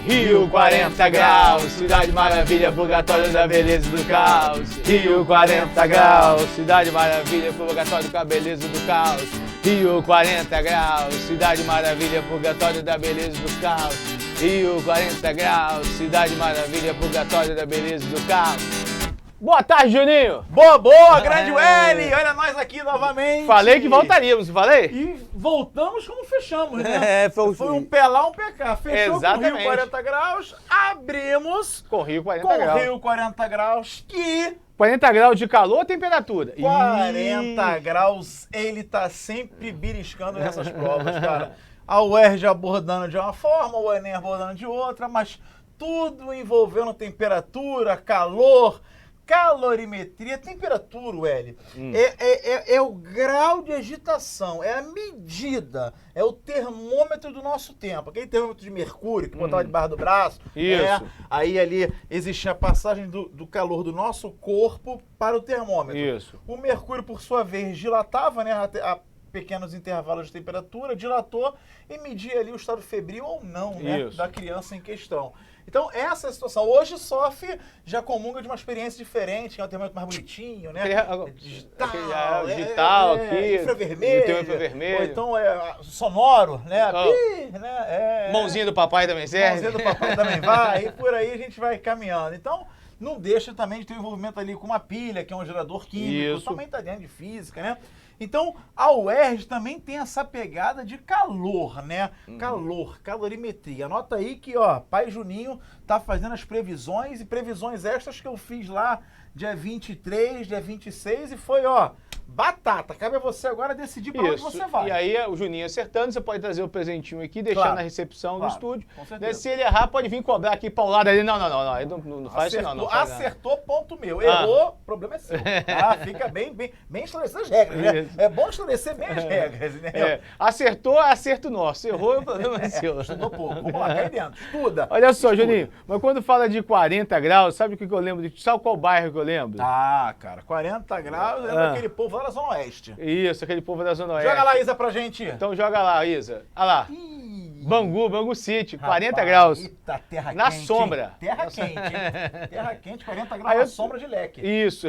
Rio 40 graus, cidade maravilha, purgatório da beleza e do caos. Rio 40 graus, cidade maravilha, purgatório com a beleza do caos. Rio 40 graus, cidade maravilha, purgatório da beleza e do caos. Rio 40 graus, cidade maravilha, purgatório da beleza e do caos. Boa tarde, Juninho! Boa, grande Welly! Olha nós aqui novamente! Falei que voltaríamos, falei? E voltamos como fechamos, né? Foi um pé lá, um pé cá. Fechou Exatamente. com Rio 40 graus, abrimos Com Rio 40 graus. Rio 40 graus, que 40 graus de calor ou temperatura? 40 graus, ele tá sempre beliscando nessas provas, cara. A UERJ abordando de uma forma, o Enem abordando de outra, mas tudo envolvendo temperatura, calor, calorimetria, temperatura, Welly, é o grau de agitação, é a medida, é o termômetro do nosso tempo. Aquele termômetro de mercúrio que botava debaixo do braço. Isso. Aí ali existia a passagem do calor do nosso corpo para o termômetro. Isso. O mercúrio, por sua vez, dilatava, né, a pequenos intervalos de temperatura, dilatou e media ali o estado febril ou não, né, da criança em questão. Então, essa é a situação. Hoje sofre, já comunga de uma experiência diferente, que é um termômetro mais bonitinho, né? Digital aqui. Infravermelho. Ou então sonoro, né? Mãozinha do papai também serve. Mãozinha do papai também vai. E por aí a gente vai caminhando. Então, não deixa também de ter um envolvimento ali com uma pilha, que é um gerador químico. Isso. Também está dentro de física, né? Então, a UERJ também tem essa pegada de calor, né? Calor, calorimetria. Anota aí que, ó, pai Juninho tá fazendo as previsões e previsões extras que eu fiz lá dia 23, dia 26 e foi, ó, batata. Cabe a você agora decidir para onde você vai. E aí, o Juninho acertando, você pode trazer o presentinho aqui, deixar na recepção do estúdio. Com certeza. Se ele errar, pode vir cobrar aqui para o lado ali. Não faz isso não. Acertou, ponto meu. Errou, problema é seu. Fica bem esclarecer as regras, né? É bom esclarecer bem as regras, né? Acertou, é acerto nosso. Errou, o problema é seu. Estudou pouco. Vamos lá, cai dentro. Estuda. Olha só, Juninho, mas quando fala de 40 graus, sabe o que eu lembro? Sabe qual bairro que eu lembro? Cara, 40 graus é daquele povo lá da Zona Oeste. Isso, aquele povo da Zona Oeste. Joga lá, Isa, pra gente. Então joga lá, Isa. Olha lá. Bangu City, 40 graus. Eita, terra na quente. Sombra. Terra quente, hein? Terra quente, 40 graus na sombra de leque. Isso,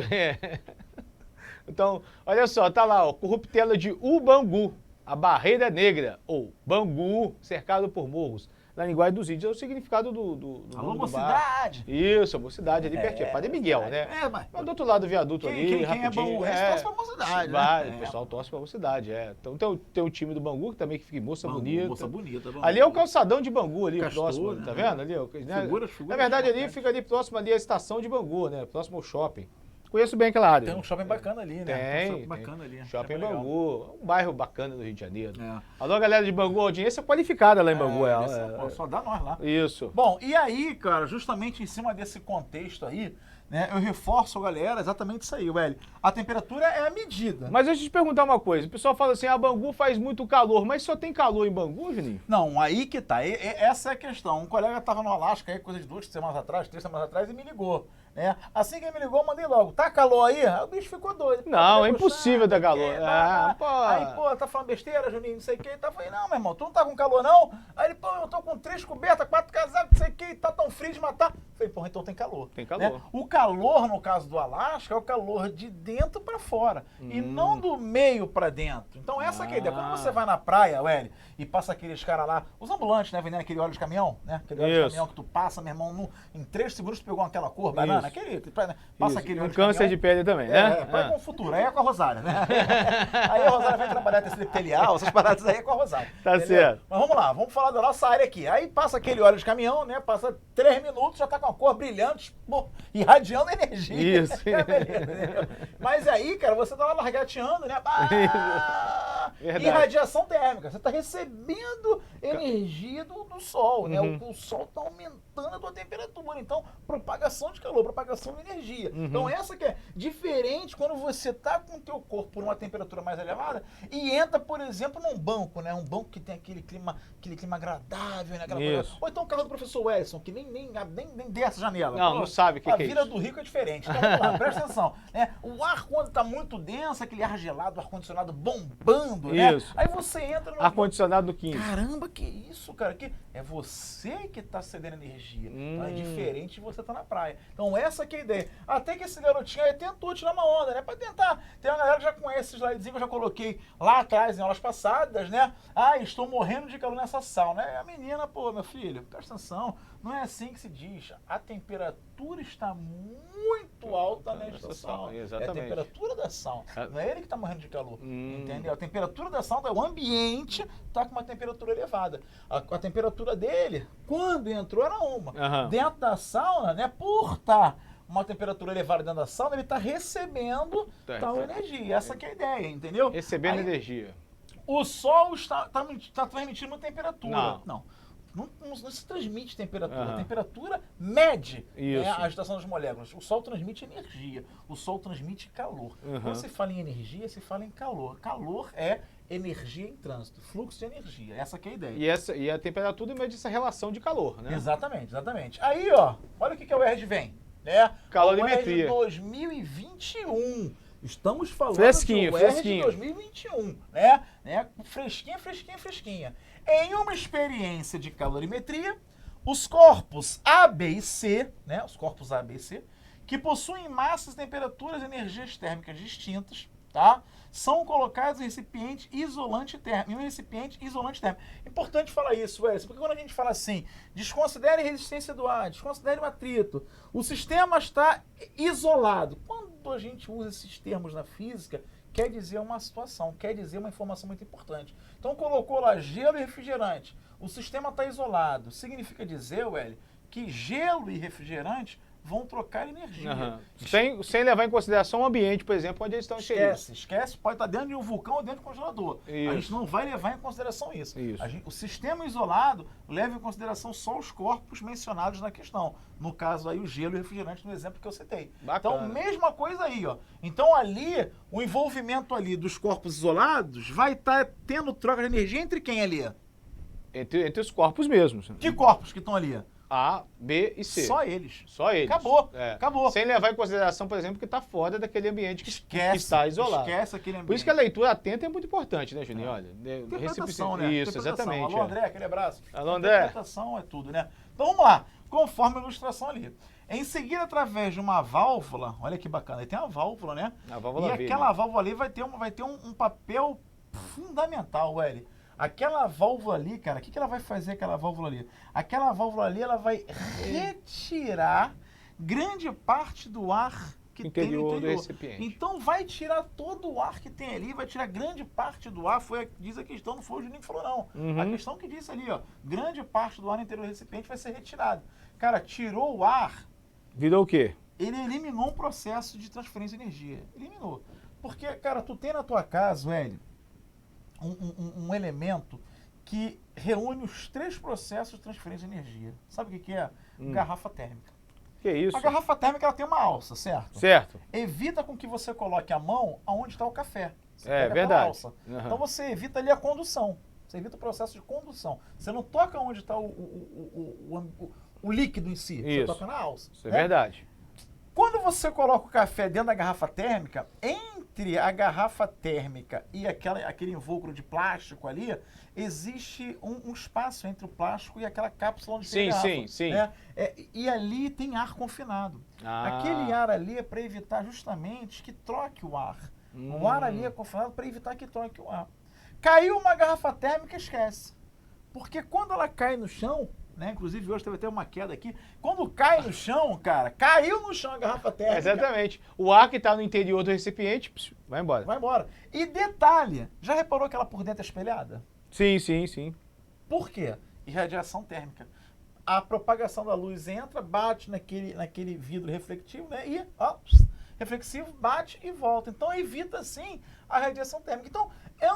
Então, olha só, tá lá, ó, corruptela de Ubangu, a Barreira Negra, ou Bangu, cercado por morros. Na linguagem dos índios é o significado do Alô, mocidade! Isso, a mocidade ali pertinho. Padre Miguel, né? Mas do outro lado do viaduto ali, rapidinho. Quem é Bangu, torce pra mocidade, né? O pessoal torce pra mocidade, Então tem o time do Bangu, que também fica moça bonita. Moça bonita. Bangu. Ali é o calçadão de Bangu, ali Castor, próximo, né? tá vendo? Ali, né? Figuras, na verdade, ali fica ali próximo ali a estação de Bangu, né? Próximo ao shopping. Conheço bem aquela área. Tem um shopping bacana ali, né? Tem. Um shopping bacana ali. Shopping Bangu, um bairro bacana do Rio de Janeiro. Alô, galera de Bangu, audiência qualificada lá em Bangu. Só dá nós lá. Isso. Bom, e aí, cara, justamente em cima desse contexto aí, né, eu reforço, galera, exatamente isso aí, Welly. A temperatura é a medida. Mas deixa eu te perguntar uma coisa. O pessoal fala assim, Bangu faz muito calor, mas só tem calor em Bangu, Juninho? Não, aí que tá. Essa é a questão. Um colega tava no Alasca aí, coisa de 2 semanas atrás, 3 semanas atrás, e me ligou. Assim que ele me ligou, eu mandei logo. Tá calor aí? Aí o bicho ficou doido. Não, é impossível dar calor. Aí, tá falando besteira, Juninho, não sei o que. Eu falei, não, meu irmão, tu não tá com calor, não? Aí ele, eu tô com 3 cobertas, 4 casacos, não sei o que, tá tão frio de matar. Eu falei, então tem calor. Tem calor. Né? O calor, no caso do Alasca, é o calor de dentro pra fora. E não do meio pra dentro. Então essa é a ideia. Quando você vai na praia, Welly, e passa aqueles caras lá, os ambulantes, né, vendendo aquele óleo de caminhão, né? Aquele óleo de caminhão que tu passa, meu irmão, em 3 segundos tu pegou aquela cor, banana, aquele, passa aquele óleo de caminhão. Câncer de pele também, né? Põe com o futuro, aí é com a Rosária, né? Aí a Rosária vem trabalhar tecido epitelial, essas paradas aí é com a Rosária. Tá certo. Mas vamos lá, vamos falar da nossa área aqui. Aí passa aquele óleo de caminhão, né? Passa 3 minutos, já tá com a cor brilhante, irradiando energia. Isso. Beleza, mas aí, cara, você tá lá largateando, né? Verdade. E radiação térmica, você está recebendo energia do Sol, né? O Sol está aumentando a tua temperatura, então propagação de calor, propagação de energia. Então essa que é diferente quando você está com o teu corpo por uma temperatura mais elevada e entra, por exemplo, num banco, né? Um banco que tem aquele clima agradável, né? Aquela coisa. Ou então o carro do professor Wellington, que nem desce a janela. Não sabe o que é isso. A vida do rico é diferente. Então vamos lá, presta atenção. Né? O ar, quando está muito denso, aquele ar gelado, o ar-condicionado bombando, né? Aí você entra no... Ar-condicionado do 15. Caramba, que isso, cara? Que é você que está cedendo energia. Então é diferente de você estar na praia. Então essa que é a ideia. Até que esse garotinho aí tentou tirar uma onda, né? Pra tentar. Tem uma galera que já conhece esses slidezinhos que eu já coloquei lá atrás, em aulas passadas, né? Ah, estou morrendo de calor nessa sauna. A menina, pô, meu filho, presta atenção. Não é assim que se diz. A temperatura está muito alta nesta sauna. Exatamente. É a temperatura da sauna. Não é ele que está morrendo de calor. Entendeu? A temperatura da sauna, o ambiente está com uma temperatura elevada. A temperatura dele, quando entrou, era uma. Dentro da sauna, né, por estar uma temperatura elevada dentro da sauna, ele está recebendo tal energia. Essa que é a ideia, entendeu? Recebendo energia. O Sol está transmitindo uma temperatura. Não se transmite temperatura. A temperatura mede, né, a agitação das moléculas. O Sol transmite energia. O Sol transmite calor. Quando se fala em energia, se fala em calor. Calor é energia em trânsito, fluxo de energia. Essa que é a ideia. E a temperatura mede essa relação de calor, né? Exatamente. Aí, ó, olha o que o UERJ vem. Né? Calorimetria. O UERJ 2021. Estamos falando fresquinho, do UERJ 2021, né? Fresquinha. Em uma experiência de calorimetria, os corpos A, B e C, né? Os corpos A, B e C, que possuem massas, temperaturas e energias térmicas distintas, tá? São colocados em recipiente isolante térmico. Importante falar isso, Wellington, porque quando a gente fala assim, desconsidere a resistência do ar, desconsidere o atrito, o sistema está isolado. Quando a gente usa esses termos na física, quer dizer uma situação, quer dizer uma informação muito importante. Então colocou lá gelo e refrigerante, o sistema está isolado. Significa dizer, Wellington, que gelo e refrigerante vão trocar energia. Sem levar em consideração o ambiente, por exemplo, onde eles estão inseridos. Esquece, pode estar dentro de um vulcão ou dentro de um congelador. A gente não vai levar em consideração isso. O sistema isolado leva em consideração só os corpos mencionados na questão. No caso aí, o gelo e o refrigerante, no exemplo que eu citei. Bacana. Então, mesma coisa aí, ó. Então, ali, o envolvimento ali dos corpos isolados vai estar tendo troca de energia entre quem ali? Entre os corpos mesmos. Que corpos que estão ali? A, B e C. Só eles. Acabou. Sem levar em consideração, por exemplo, que está fora daquele ambiente que está isolado. Esquece aquele ambiente. Por isso que a leitura atenta é muito importante, né, Juninho? Olha, interpretação, né? Isso, exatamente. Alô, André, aquele abraço. Alô, André. Interpretação é tudo, né? Então, vamos lá. Conforme a ilustração ali. Em seguida, através de uma válvula, olha que bacana, aí tem uma válvula, né? A válvula e aquela válvula ali vai ter um papel fundamental, L. Aquela válvula ali, cara, o que ela vai fazer, aquela válvula ali? Aquela válvula ali, ela vai retirar grande parte do ar que tem no interior do recipiente. Então vai tirar todo o ar que tem ali, vai tirar grande parte do ar, diz a questão, não foi o Juninho que falou não. A questão que disse ali, ó, grande parte do ar no interior do recipiente vai ser retirado. Cara, tirou o ar... Virou o quê? Ele eliminou um processo de transferência de energia. Eliminou. Porque, cara, tu tem na tua casa, velho, um elemento que reúne os 3 processos de transferência de energia. Sabe o que é? Garrafa térmica. Que isso? A garrafa térmica ela tem uma alça, certo? Certo. Evita com que você coloque a mão aonde está o café. Você pega verdade. Alça. Então você evita ali a condução. Você evita o processo de condução. Você não toca onde está o líquido em si. Você toca na alça. Isso é verdade. Quando você coloca o café dentro da garrafa térmica, entre a garrafa térmica e aquele invólucro de plástico ali, existe um espaço entre o plástico e aquela cápsula onde tem a garrafa. Sim. Né? E ali tem ar confinado. Aquele ar ali é para evitar justamente que troque o ar. O ar ali é confinado para evitar que troque o ar. Caiu uma garrafa térmica, esquece. Porque quando ela cai no chão... Né? Inclusive hoje teve até uma queda aqui. Quando cai no chão, cara, caiu no chão a garrafa térmica. Exatamente. O ar que está no interior do recipiente, vai embora. Vai embora. E detalhe, já reparou que ela por dentro é espelhada? Sim. Por quê? Irradiação térmica. A propagação da luz entra, bate naquele vidro reflectivo, né? E reflexivo, bate e volta. Então evita, sim, a radiação térmica. Então é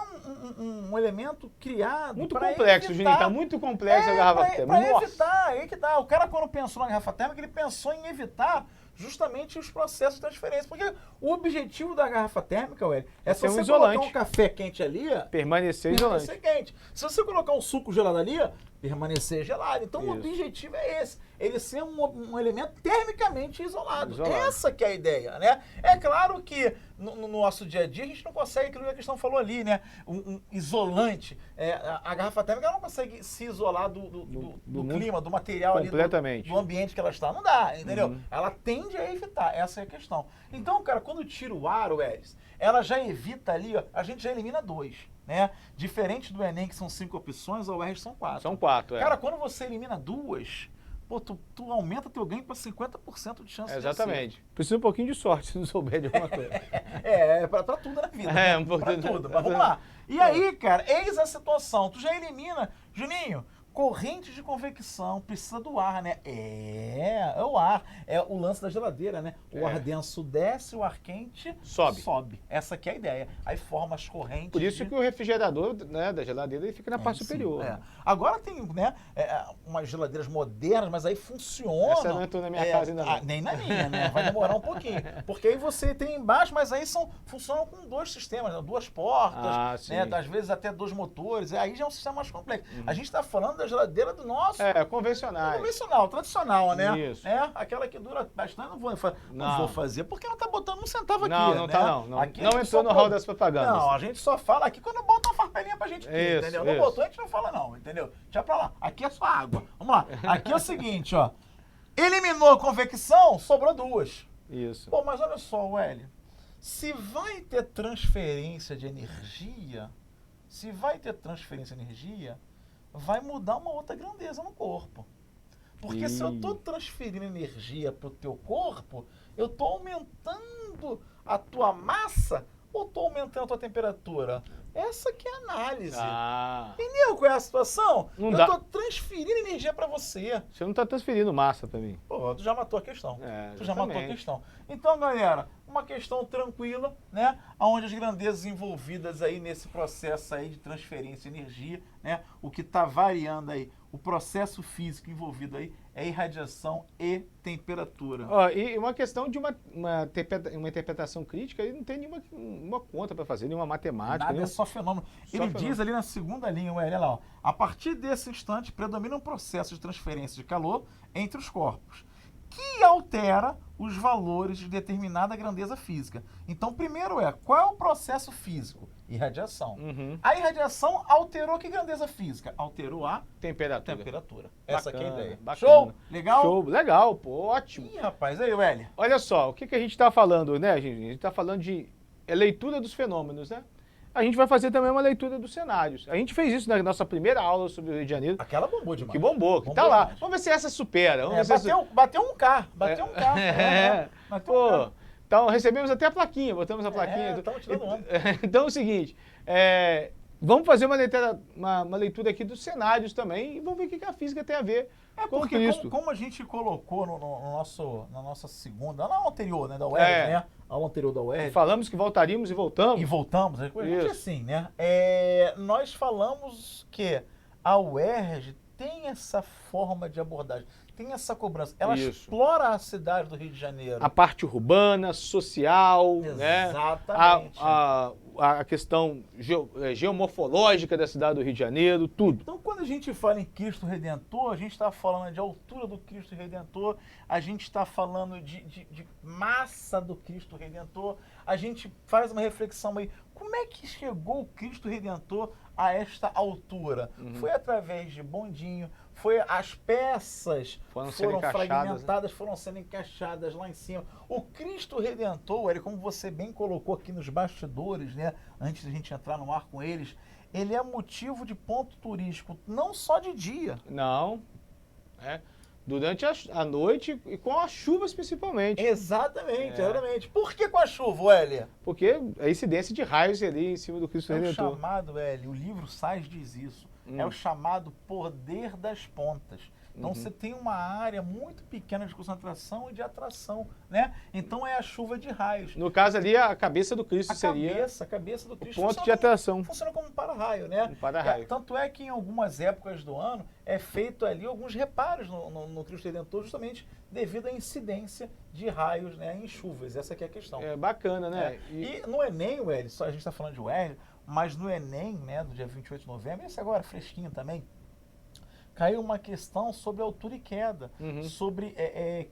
um elemento criado muito para complexo, Juninho, tá muito complexo a garrafa térmica. Para evitar, aí que dá. O cara, quando pensou na garrafa térmica, ele pensou em evitar justamente os processos de transferência. Porque o objetivo da garrafa térmica, Ué, é se você colocar um café quente ali, permanecer isolante. Quente. Se você colocar um suco gelado ali, permanecer gelado. Então o objetivo é esse, ele ser um elemento termicamente isolado. Essa que é a ideia, né? É claro que no nosso dia a dia a gente não consegue aquilo que a questão falou ali, né? Um isolante. A garrafa térmica ela não consegue se isolar do clima, do material ali, do ambiente que ela está. Não dá, entendeu? Ela tende a evitar, essa é a questão. Então, cara, quando tira o ar, Welles, ela já evita ali, ó, a gente já elimina 2. Né? Diferente do Enem, que são 5 opções, a UERJ são 4. São 4, Cara, quando você elimina 2, pô, tu aumenta teu ganho para 50% de chance de exatamente. Precisa um pouquinho de sorte se não souber de alguma coisa. Pra tudo na vida. Né? Um pouquinho. Pra tudo. Mas vamos lá. E aí, cara, eis a situação. Tu já elimina, Juninho, corrente de convecção, precisa do ar, né? É o ar. É o lance da geladeira, né? O ar denso desce, o ar quente sobe. Essa aqui é a ideia. Aí forma as correntes. Por isso que o refrigerador, né, da geladeira ele fica na parte superior. Né? Agora tem, né, umas geladeiras modernas, mas aí funcionam. Essa não entrou na minha casa ainda não. Nem na minha, né? Vai demorar um pouquinho. Porque aí você tem embaixo, mas aí funcionam com 2 sistemas, né? 2 portas, né? Às vezes até 2 motores. Aí já é um sistema mais complexo. A gente está falando da geladeira do nosso... convencional. Convencional, tradicional, né? Isso. Aquela que dura bastante, não vou fazer, porque ela tá botando um centavo aqui, não, né? Não entrou no hall das propagandas. Não, a gente só fala aqui quando bota uma farpelinha pra gente aqui, entendeu? Não botou, a gente não fala não, entendeu? Deixa pra lá. Aqui é só água. Vamos lá. Aqui é o seguinte, ó. Eliminou a convecção, sobrou 2. Isso. Pô, mas olha só, Hélio. Se vai ter transferência de energia, vai mudar uma outra grandeza no corpo. Porque se eu estou transferindo energia para o teu corpo, eu estou aumentando a tua massa ou estou aumentando a tua temperatura? Essa que é a análise. Entendeu qual é a situação? Eu estou transferindo energia para você. Você não está transferindo massa para mim. Pô, tu já matou a questão. Então, galera, uma questão tranquila, né? Onde as grandezas envolvidas aí nesse processo aí de transferência de energia, né? O que está variando aí, o processo físico envolvido aí é irradiação e temperatura. E uma questão de uma interpretação crítica, ele não tem nenhuma conta para fazer, nenhuma matemática. Nada, é só fenômeno. Ele diz ali na segunda linha, olha lá, ó, a partir desse instante predomina um processo de transferência de calor entre os corpos, que altera os valores de determinada grandeza física. Então, primeiro qual é o processo físico? Irradiação. A irradiação alterou que grandeza física? Alterou a temperatura. Essa aqui é a ideia. Bacana. Show? Legal? Show, legal, pô, ótimo. Ih, rapaz, aí, Hélio. Olha só, o que a gente está falando, né, gente? A gente está falando de leitura dos fenômenos, né? A gente vai fazer também uma leitura dos cenários. A gente fez isso na nossa primeira aula sobre o Rio de Janeiro. Aquela bombou demais. Que bombou, que tá lá. Demais. Vamos ver se essa supera. Bateu um K. Pô, então recebemos até a plaquinha, botamos a plaquinha. Estamos tirando onda. Então é o seguinte, vamos fazer uma leitura aqui dos cenários também e vamos ver o que a física tem a ver com porque Cristo. Como a gente colocou na nossa segunda, na aula anterior, né, da UERJ, né? A aula anterior da UERJ. Falamos que voltaríamos e voltamos. A gente assim, né? Nós falamos que a UERJ tem essa forma de abordagem, tem essa cobrança. Ela explora a cidade do Rio de Janeiro. A parte urbana, social, exatamente. Né? A questão geomorfológica da cidade do Rio de Janeiro, tudo. Então, quando a gente fala em Cristo Redentor, a gente está falando de altura do Cristo Redentor, a gente está falando de massa do Cristo Redentor, a gente faz uma reflexão aí, como é que chegou o Cristo Redentor a esta altura? Foi através de bondinho, as peças foram fragmentadas, foram sendo encaixadas lá em cima. O Cristo Redentor, como você bem colocou aqui nos bastidores, né, antes da gente entrar no ar com eles, ele é motivo de ponto turístico, não só de dia. Não, durante a noite e com as chuvas principalmente. Exatamente. Por que com a chuva, Hélio? Porque a incidência de raios ali em cima do Cristo Redentor. O chamado, Hélio, o livro Sais diz isso, é o chamado poder das pontas. Então você tem uma área muito pequena de concentração e de atração, né? Então é a chuva de raios. No caso ali, a cabeça do Cristo seria A cabeça do Cristo ponto de atração. Funciona como um para-raio, né? Um para-raio. Tanto é que em algumas épocas do ano é feito ali alguns reparos no Cristo Redentor, justamente devido à incidência de raios, né, em chuvas. Essa que é a questão. É bacana, né? E no Enem, Hélio, só a gente está falando de Hélio, mas no Enem, né, do dia 28 de novembro, esse agora fresquinho também, caiu uma questão sobre altura e queda, sobre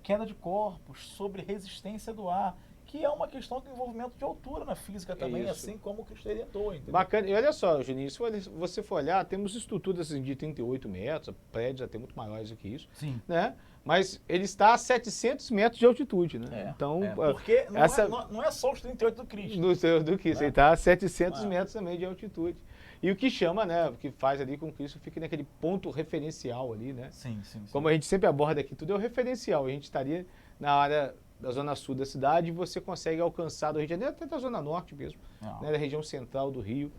queda de corpos, sobre resistência do ar, que é uma questão do envolvimento de altura na física também, assim como o Cristo Redentor. Bacana. E olha só, Juninho, se você for olhar, temos estruturas assim, de 38 metros, prédios até muito maiores do que isso. Sim. Né? Mas ele está a 700 metros de altitude, né? Então, porque não é só os 38 do Cristo. Do Cristo, ele está a 700 metros também de altitude. E o que chama, né, o que faz ali com que isso fique naquele ponto referencial ali, né? Sim. Como a gente sempre aborda aqui, tudo é o referencial. A gente estaria na área da zona sul da cidade e você consegue alcançar do Rio de Janeiro, até da zona norte mesmo, né, da região central do Rio.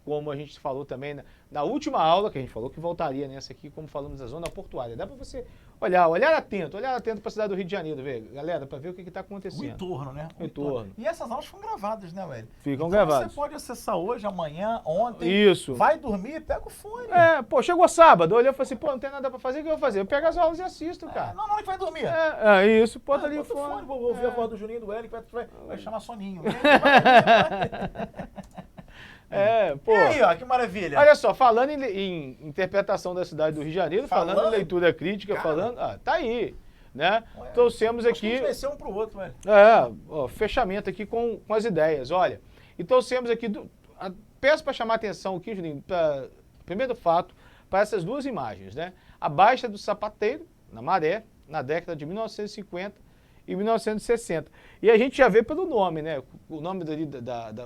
Como a gente falou também na última aula, que a gente falou que voltaria nessa aqui, como falamos da zona portuária. Dá para você olhar atento para a cidade do Rio de Janeiro, galera, para ver o que está acontecendo. O entorno, né? O entorno. E essas aulas ficam gravadas, né, velho? Ficam gravadas. Você pode acessar hoje, amanhã, ontem. Isso. Vai dormir, pega o fone. Chegou sábado, olhou e falou assim, não tem nada para fazer, o que eu vou fazer? Eu pego as aulas e assisto, cara. Não, que vai dormir. Isso, bota ali o fone. Vou ouvir a voz do Juninho do Hélio, que vai chamar soninho. Pô. E aí, ó, que maravilha. Olha só, falando em interpretação da cidade do Rio de Janeiro, falando em leitura crítica, cara, tá aí, né? Trouxemos aqui... A gente vai ser um pro outro, velho. Fechamento aqui com as ideias, olha. E trouxemos aqui, peço para chamar a atenção aqui, Juninho, primeiro fato, para essas duas imagens, né? A Baixa do Sapateiro, na Maré, na década de 1950 e 1960. E a gente já vê pelo nome, né? O nome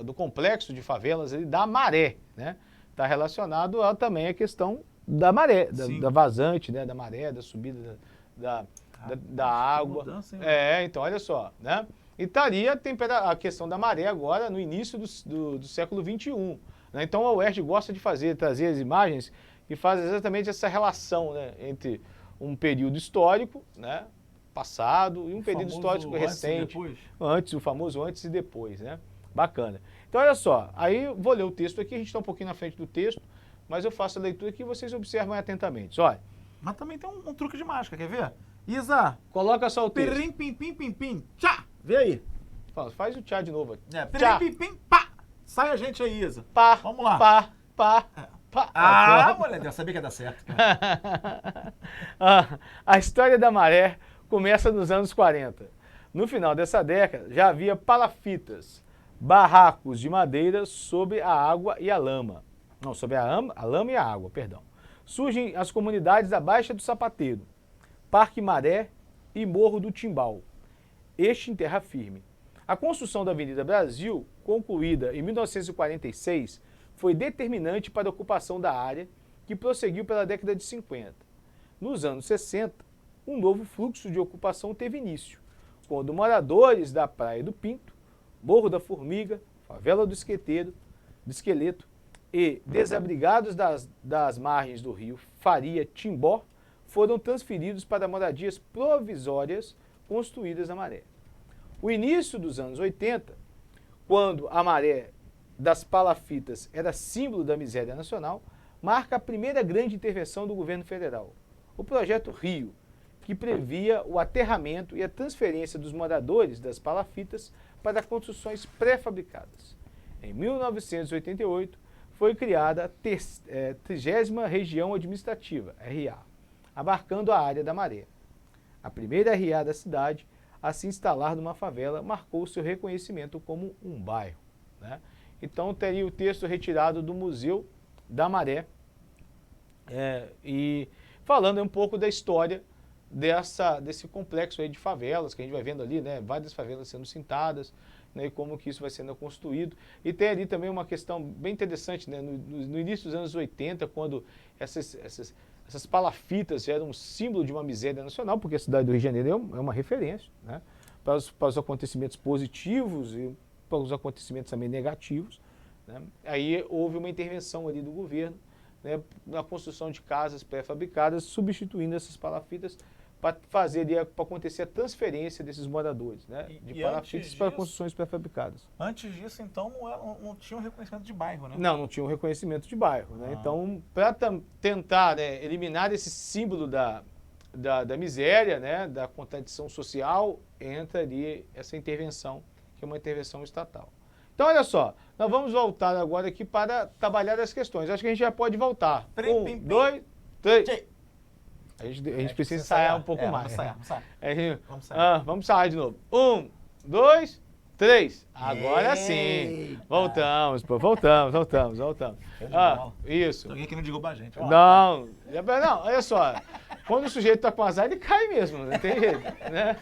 do complexo de favelas ali, da Maré, né? Está relacionado também à questão da maré, da vazante, né? Da maré, da subida da água. Mudança, então, olha só, né? E estaria a questão da maré agora no início do século XXI. Né? Então a UERJ gosta de trazer as imagens e faz exatamente essa relação, né? Entre um período histórico, né? Passado, e um período histórico recente, o famoso antes e depois, né? Bacana. Então, olha só, aí vou ler o texto aqui, a gente está um pouquinho na frente do texto, mas eu faço a leitura aqui e vocês observam atentamente. Olha. Mas também tem um truque de mágica, quer ver? Isa! Coloca só o texto. Pirim, pim, pim, pim, pim, tchá! Vê aí. Faz o tchá de novo. Pirim, pim, pim, pá! Sai a gente aí, Isa. Pá. Vamos lá. Pá. Moleque, eu sabia que ia dar certo. A história da maré começa nos anos 40. No final dessa década, já havia palafitas, barracos de madeira sobre a água e a lama. Não, sobre a lama e a água, perdão. Surgem as comunidades da Baixa do Sapateiro, Parque Maré e Morro do Timbal, este em terra firme. A construção da Avenida Brasil, concluída em 1946, foi determinante para a ocupação da área, que prosseguiu pela década de 50. Nos anos 60, um novo fluxo de ocupação teve início, quando moradores da Praia do Pinto, Morro da Formiga, Favela do Esqueleto e desabrigados das margens do rio Faria Timbó foram transferidos para moradias provisórias construídas na Maré. O início dos anos 80, quando a Maré das palafitas era símbolo da miséria nacional, marca a primeira grande intervenção do governo federal, o Projeto Rio, que previa o aterramento e a transferência dos moradores das palafitas para construções pré-fabricadas. Em 1988, foi criada a 30ª Região Administrativa, RA, abarcando a área da Maré. A primeira RA da cidade a se instalar numa favela marcou seu reconhecimento como um bairro, né? Então teria o texto retirado do Museu da Maré e falando um pouco da história desse complexo aí de favelas, que a gente vai vendo ali, né, várias favelas sendo cintadas, né, e como que isso vai sendo construído. E tem ali também uma questão bem interessante, né, no início dos anos 80, quando essas palafitas eram um símbolo de uma miséria nacional, porque a cidade do Rio de Janeiro é uma referência, né, para os acontecimentos positivos e para os acontecimentos também negativos, né. Aí houve uma intervenção ali do governo, né, na construção de casas pré-fabricadas, substituindo essas palafitas para fazer, para acontecer a transferência desses moradores, né, de palafitas para construções pré-fabricadas. Antes disso, então, não tinha um reconhecimento de bairro, né? Não tinha um reconhecimento de bairro, né? Então, para tentar, né, eliminar esse símbolo da miséria, né, da contradição social, entra ali essa intervenção, que é uma intervenção estatal. Então, olha só, nós vamos voltar agora aqui para trabalhar as questões. Acho que a gente já pode voltar. 1, 2, 3. A gente precisa ensaiar um pouco mais. Vamos ensaiar. Vamos ensaiar de novo. 1, 2, 3. Agora sim. Voltamos, pô. Voltamos. Isso. Alguém que não derruba a gente. Não, olha só. Quando o sujeito tá com azar, ele cai mesmo, não tem jeito, né?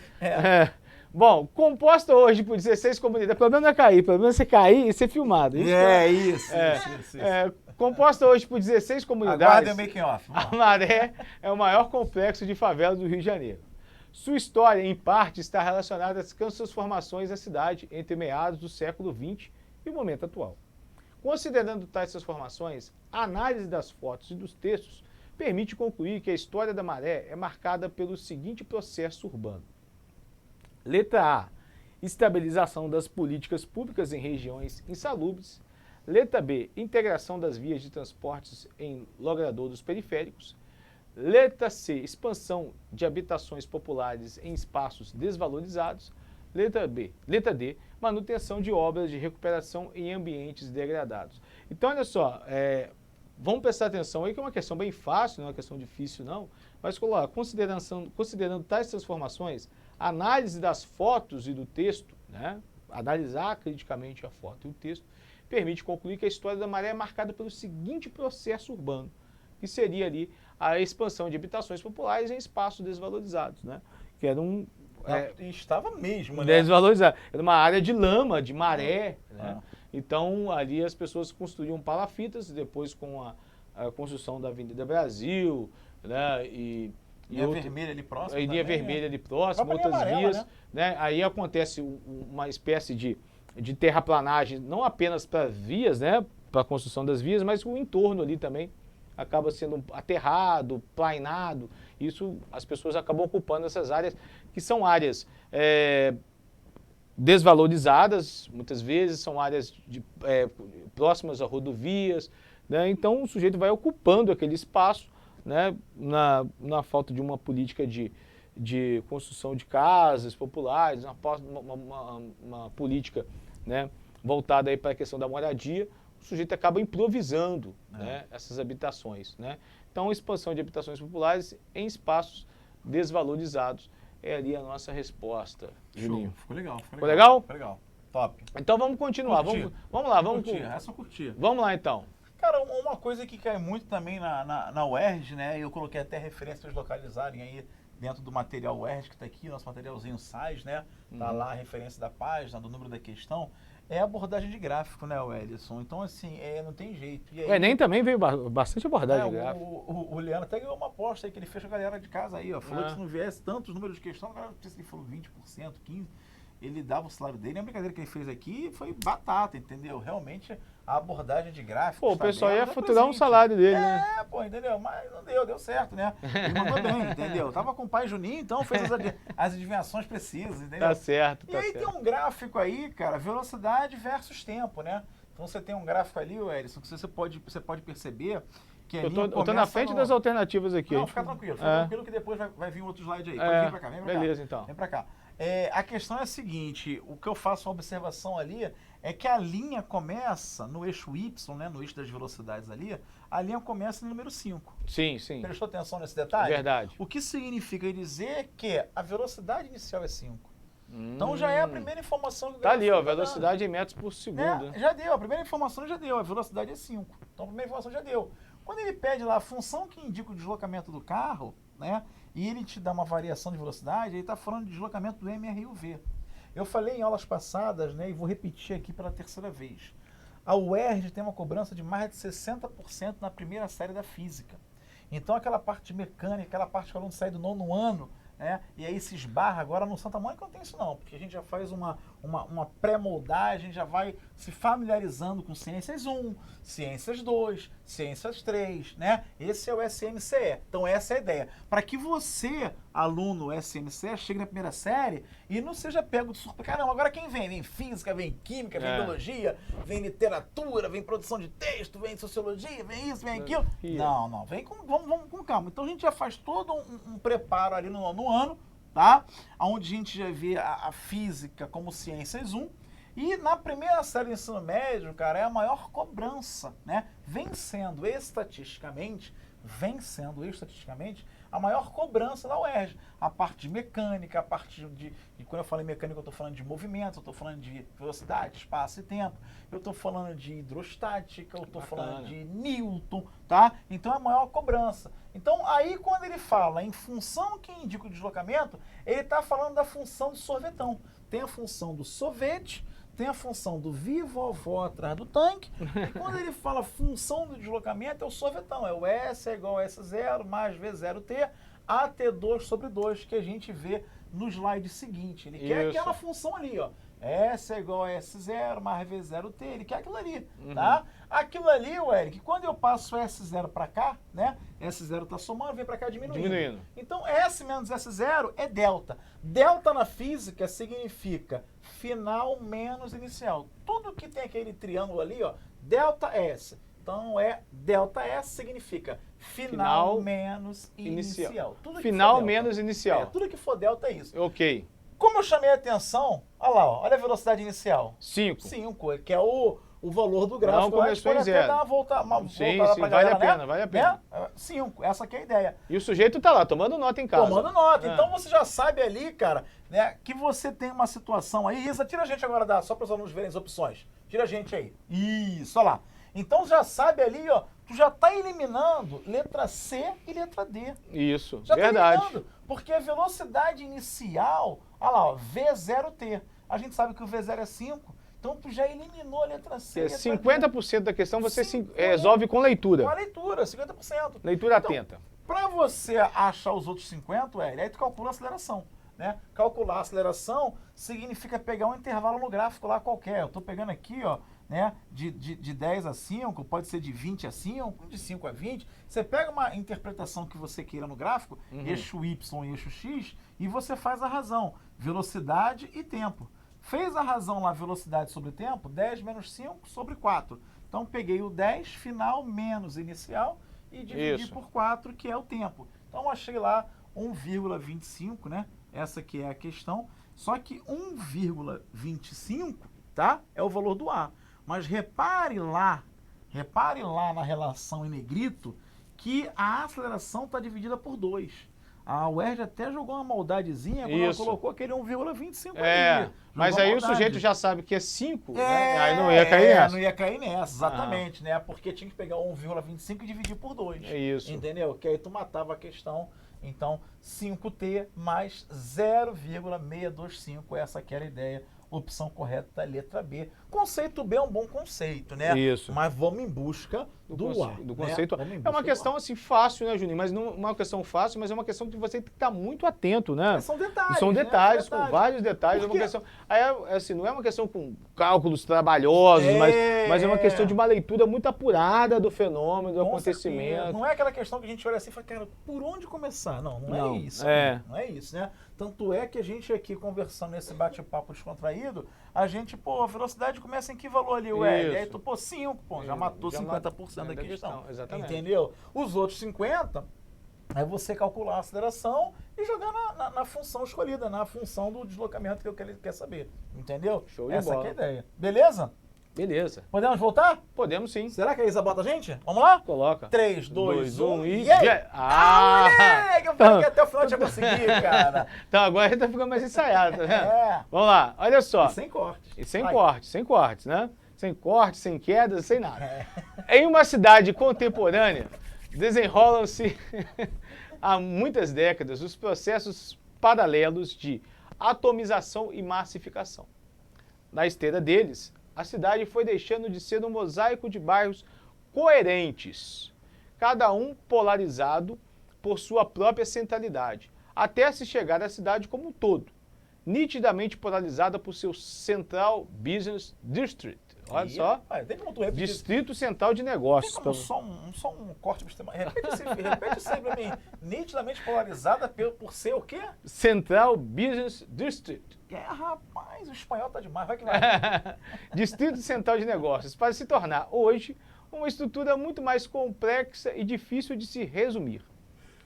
Bom, composta hoje por 16 comunidades. O problema não é cair, o problema é você cair e ser filmado. Isso, isso. Composta hoje por 16 comunidades. Aguardem o making off. A Maré é o maior complexo de favelas do Rio de Janeiro. Sua história, em parte, está relacionada com as transformações da cidade entre meados do século XX e o momento atual. Considerando tais transformações, a análise das fotos e dos textos permite concluir que a história da Maré é marcada pelo seguinte processo urbano. Letra A, estabilização das políticas públicas em regiões insalubres. Letra B, integração das vias de transportes em logradouros periféricos. Letra C, expansão de habitações populares em espaços desvalorizados. Letra D, manutenção de obras de recuperação em ambientes degradados. Então, olha só, vamos prestar atenção aí, que é uma questão bem fácil, não é uma questão difícil não, mas considerando tais transformações, a análise das fotos e do texto, né, analisar criticamente a foto e o texto, permite concluir que a história da Maré é marcada pelo seguinte processo urbano, que seria ali a expansão de habitações populares em espaços desvalorizados, né, que era estava mesmo, né? Desvalorizado. Era uma área de lama, de maré, né? Então, ali as pessoas construíam palafitas, depois com a construção da Avenida Brasil, né? Linha vermelha ali próximo. Linha vermelha ali próximo, outras vias. Né? Aí acontece uma espécie de terraplanagem, não apenas para vias, né? Para a construção das vias, mas o entorno ali também acaba sendo aterrado, plainado. Isso, as pessoas acabam ocupando essas áreas, que são áreas desvalorizadas, muitas vezes são áreas próximas a rodovias, né? Então o sujeito vai ocupando aquele espaço, né? na falta de uma política de construção de casas populares, uma política, né, voltada aí para a questão da moradia, o sujeito acaba improvisando, né, essas habitações, né? Então, a expansão de habitações populares em espaços desvalorizados é ali a nossa resposta. Show. Ficou legal. Ficou legal? Ficou legal. Top. Então, vamos continuar. Vamos lá. Curtir. Vamos lá, então. Cara, uma coisa que cai muito também na UERJ, né? Eu coloquei até referência para eles localizarem aí dentro do material UERJ, que está aqui, nosso materialzinho SAIS, né? Tá lá a referência da página, do número da questão. É a abordagem de gráfico, né, Wellington? Então, assim, não tem jeito. E aí, o Enem também veio bastante abordagem de gráfico. O Leandro até ganhou uma aposta aí que ele fez com a galera de casa aí, ó. Falou que se não viesse tantos números de questão, o cara, não sei se ele falou 20%, 15%, ele dava o salário dele. A brincadeira que ele fez aqui foi batata, entendeu? Realmente, a abordagem de gráfico. Pô, o pessoal ia faturar um salário dele, né? Pô, entendeu? Mas não deu certo, né? Ele mandou bem, entendeu? Tava com o pai Juninho, então fez as adivinhações precisas, entendeu? Tá certo, E aí tem um gráfico aí, cara, velocidade versus tempo, né? Então você tem um gráfico ali, Edson, que você pode perceber que a linha eu tô na frente das alternativas aqui. Não, fica tranquilo que depois vai vir outro slide aí. Pode vir pra cá, vem pra cá. Beleza, então. Vem pra cá. A questão é a seguinte, o que eu faço uma observação ali é que a linha começa no eixo Y, né, no eixo das velocidades ali, a linha começa no número 5. Sim. Prestou atenção nesse detalhe? Verdade. O que significa dizer que a velocidade inicial é 5. Então já é a primeira informação que tá ali, ó, velocidade em metros por segundo. Já deu, a primeira informação já deu, a velocidade é 5. Então a primeira informação já deu. Quando ele pede lá a função que indica o deslocamento do carro, né, e ele te dá uma variação de velocidade, ele está falando de deslocamento do MR e o V. Eu falei em aulas passadas, né, e vou repetir aqui pela terceira vez. A UERJ tem uma cobrança de mais de 60% na primeira série da física. Então aquela parte de mecânica, aquela parte que o aluno sai do 9º ano, né, e aí se esbarra, agora no Santa Mônica não tem isso não, porque a gente já faz uma uma pré-moldagem, já vai se familiarizando com Ciências 1, Ciências 2, Ciências 3, né? Esse é o SMCE. Então essa é a ideia. Para que você, aluno SMCE, chegue na primeira série e não seja pego de surpresa. Caramba, agora quem vem? Vem física, vem química, vem biologia, vem literatura, vem produção de texto, vem sociologia, vem isso, vem aquilo. Não, vamos com calma. Então a gente já faz todo um preparo ali no ano, tá? Onde a gente já vê a física como Ciências 1. E na primeira série do ensino médio, cara, é a maior cobrança, né? Vem sendo estatisticamente a maior cobrança da UERJ. A parte de mecânica, a parte de quando eu falo em mecânica, eu estou falando de movimento, eu estou falando de velocidade, espaço e tempo, eu estou falando de hidrostática, eu estou falando de Newton, tá? Então é a maior cobrança. Então aí quando ele fala em função que indica o deslocamento, ele está falando da função do sorvetão. Tem a função do sorvete, tem a função do vovó atrás do tanque, e quando ele fala função do deslocamento, é o sorvetão, é o S é igual a S0 mais V0T, AT2 sobre 2, que a gente vê no slide seguinte. Ele quer aquela função ali, ó. S é igual a S0 mais V0T, ele quer aquilo ali, tá? Aquilo ali, Eric, quando eu passo S0 para cá, né? S0 tá somando, vem para cá diminuindo. Então, S menos S0 é delta. Delta na física significa final menos inicial. Tudo que tem aquele triângulo ali, ó, delta S. Então, delta S significa final menos inicial. Tudo final menos inicial. Tudo que for delta é isso. Ok. Como eu chamei a atenção, olha lá, ó, olha a velocidade inicial. 5. 5, que é o valor do gráfico. Não começou em 0. Dar uma voltada sim, pra galera, vale a pena. 5, essa que é a ideia. E o sujeito tá lá, tomando nota em casa. Tomando nota. Então você já sabe ali, cara, né, que você tem uma situação aí. Isa, tira a gente agora, só para os alunos verem as opções. Tira a gente aí. Isso, olha lá. Então já sabe ali, ó, tu já tá eliminando letra C e letra D. Isso, já verdade. Tá eliminando, porque a velocidade inicial, olha lá, ó, V0T. A gente sabe que o V0 é 5, então tu já eliminou a letra C. É 50% da questão você resolve com leitura. Com a leitura, 50%. Leitura então, atenta. Para você achar os outros 50, aí tu calcula a aceleração. Né? Calcular a aceleração significa pegar um intervalo no gráfico lá qualquer. Eu estou pegando aqui, ó, né, de 10 a 5, pode ser de 20 a 5, de 5 a 20. Você pega uma interpretação que você queira no gráfico, eixo Y e eixo X, e você faz a razão, velocidade e tempo. Fez a razão lá, velocidade sobre tempo, 10 menos 5 sobre 4. Então peguei o 10 final menos inicial e dividi por 4, que é o tempo. Então achei lá 1,25, né? Essa aqui é a questão. Só que 1,25, tá? É o valor do A. Mas repare lá na relação em negrito que a aceleração está dividida por 2. A UERJ até jogou uma maldadezinha quando ela colocou aquele 1,25 ali. Mas aí o sujeito já sabe que é 5, né? Aí não ia cair nessa. Não ia cair nessa, exatamente, né? Porque tinha que pegar 1,25 e dividir por 2. É isso. Entendeu? Que aí tu matava a questão. Então, 5T mais 0,625, essa que era a ideia. Opção correta, letra B. Conceito B é um bom conceito, né? Isso. Mas vamos em busca do A. Do conceito. Né? É uma questão assim fácil, né, Juninho? Mas não é uma questão fácil, mas é uma questão que você tem que estar muito atento, né? São detalhes. São detalhes, com vários detalhes. É uma questão, assim, não é uma questão com cálculos trabalhosos, mas é uma questão de uma leitura muito apurada do fenômeno, do acontecimento. Certeza. Não é aquela questão que a gente olha assim e fala, cara, por onde começar? Não é isso. Não é isso, né? Tanto é que a gente aqui conversando nesse bate-papo descontraído, a gente, a velocidade começa em que valor ali, L? Aí tu, 5, já matou 50% da questão. Exatamente. Entendeu? Os outros 50, é você calcular a aceleração e jogar na função escolhida, na função do deslocamento que ele quer saber. Entendeu? Show de bola. Essa que é a ideia. Beleza? Beleza. Podemos voltar? Podemos sim. Será que a Isa bota a gente? Vamos lá? Coloca. 3, 2, 1 e... moleque! Eu falei que até o final tinha conseguido, cara. Então agora a gente tá ficando mais ensaiado, tá vendo? É. Vamos lá, olha só. E sem cortes. E sem cortes, né? Sem cortes, sem quedas, sem nada. Em uma cidade contemporânea, desenrolam-se há muitas décadas os processos paralelos de atomização e massificação. Na esteira deles, a cidade foi deixando de ser um mosaico de bairros coerentes, cada um polarizado por sua própria centralidade, até se chegar à cidade como um todo, nitidamente polarizada por seu Central Business District. Olha só. Tem como tu repetir? Distrito Central de Negócios. Tem como só um corte pro sistema. Repete isso aí pra mim. Nitidamente polarizada por ser o quê? Central Business District. Rapaz, o espanhol tá demais. Vai que vai. Distrito Central de Negócios, para se tornar hoje uma estrutura muito mais complexa e difícil de se resumir.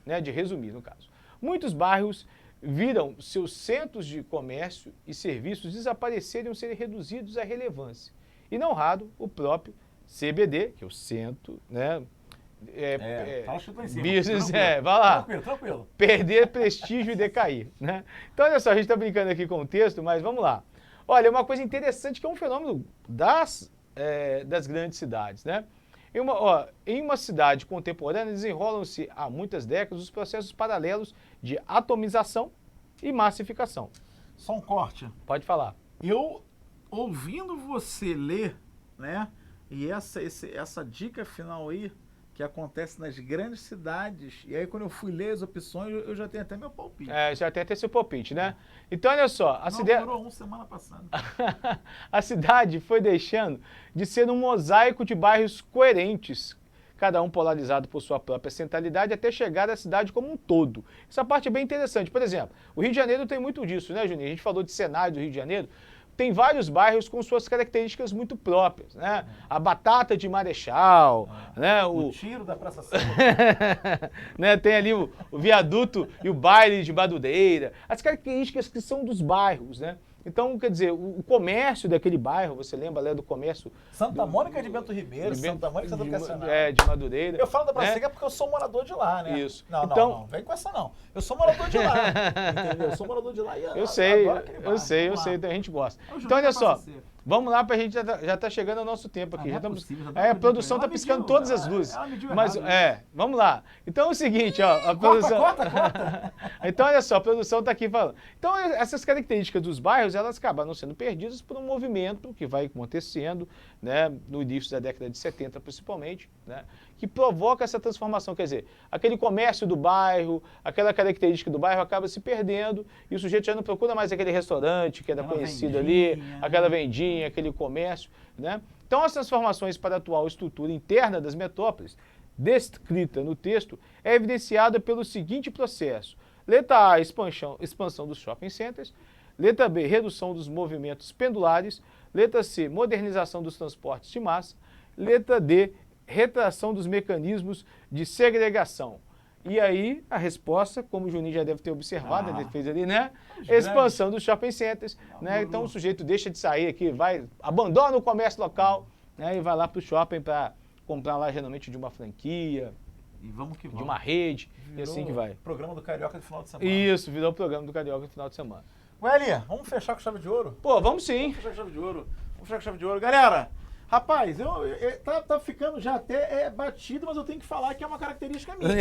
Né? De resumir, no caso. Muitos bairros viram seus centros de comércio e serviços desaparecerem ou serem reduzidos à relevância. E não raro, o próprio CBD, que é o centro, né? Business, vai lá. Tranquilo. Perder prestígio e decair, né? Então, olha só, a gente está brincando aqui com o texto, mas vamos lá. Olha, uma coisa interessante que é um fenômeno das grandes cidades, né? Em uma cidade contemporânea, desenrolam-se há muitas décadas os processos paralelos de atomização e massificação. Só um corte. Pode falar. Eu, ouvindo você ler, né, e essa dica final aí, que acontece nas grandes cidades, e aí quando eu fui ler as opções, eu já tenho até meu palpite. Já tem até seu palpite, né? Então, olha só. Durou semana passada. A cidade foi deixando de ser um mosaico de bairros coerentes, cada um polarizado por sua própria centralidade, até chegar à cidade como um todo. Essa parte é bem interessante. Por exemplo, o Rio de Janeiro tem muito disso, né, Juninho? A gente falou de cenário do Rio de Janeiro. Tem vários bairros com suas características muito próprias, né? A Batata de Marechal, né? O Tiro da Praça Santa. Né? Tem ali o Viaduto e o Baile de Madureira. As características que são dos bairros, né? Então, quer dizer, o comércio daquele bairro, você lembra do comércio... Santa Mônica de Bento Ribeiro, Santa Mônica de Educacional. De Madureira. Eu falo da Praça Seca porque eu sou morador de lá, né? Isso. Não, vem com essa não. Eu sou morador de lá, entendeu? Eu sou morador de lá e eu sei, a gente gosta. Então, olha só, vamos lá, pra gente já tá chegando ao nosso tempo aqui. A produção tá piscando todas as luzes. Mas, vamos lá. Então é o seguinte, ó, a produção... Corta. Então, olha só, a produção tá aqui falando. Então, essas características dos bairros, elas acabaram sendo perdidas por um movimento que vai acontecendo, né, no início da década de 70, principalmente, né, que provoca essa transformação. Quer dizer, aquele comércio do bairro, aquela característica do bairro acaba se perdendo e o sujeito já não procura mais aquele restaurante que era conhecido ali, aquela vendinha, aquele comércio, né? Então, as transformações para a atual estrutura interna das metrópoles, descrita no texto, é evidenciada pelo seguinte processo. Letra A, expansão dos shopping centers. Letra B, redução dos movimentos pendulares. Letra C, modernização dos transportes de massa. Letra D, retração dos mecanismos de segregação. E aí, a resposta, como o Juninho já deve ter observado, ele fez ali, né? Expansão dos shopping centers, né? Então, o sujeito deixa de sair aqui, abandona o comércio local, né? E vai lá para o shopping para comprar lá, geralmente, de uma franquia, e vamos que vamos. De uma rede, virou e assim que vai. Programa do Carioca de final de semana. Isso, virou o programa do Carioca de final de semana. Ué, vamos fechar com chave de ouro? Pô, vamos sim. Vamos fechar com chave de ouro. Galera, rapaz, tá ficando já até batido, mas eu tenho que falar que é uma característica minha.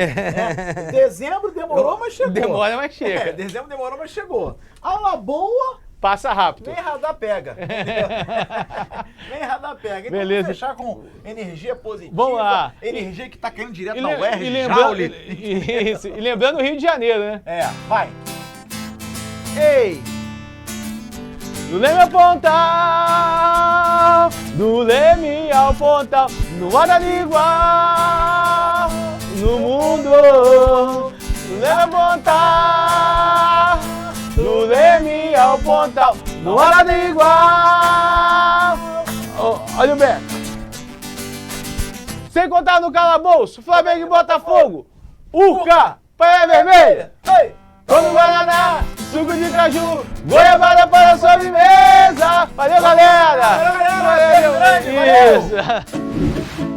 Dezembro demorou, mas chegou. Demora, mas chega. Dezembro demorou, mas chegou. Aula boa... Passa rápido. Nem radar pega. Nem radar pega. Então, beleza. Vamos fechar com energia positiva. Vamos lá. Energia que tá caindo direto na UERJ. E lembrando o Rio de Janeiro, né? Vai. Ei! Do Leme ao Pontal, do Leme ao Pontal, no Araranguá, no mundo. Do Leme ao Pontal, do Leme ao Pontal, no Araranguá. Olha o Beto. Sem contar no calabouço, Flamengo e Botafogo, Urca, Praia Vermelha. Como Guaraná, suco de caju, goiabada para a sobremesa. Valeu, galera! Valeu! Isso!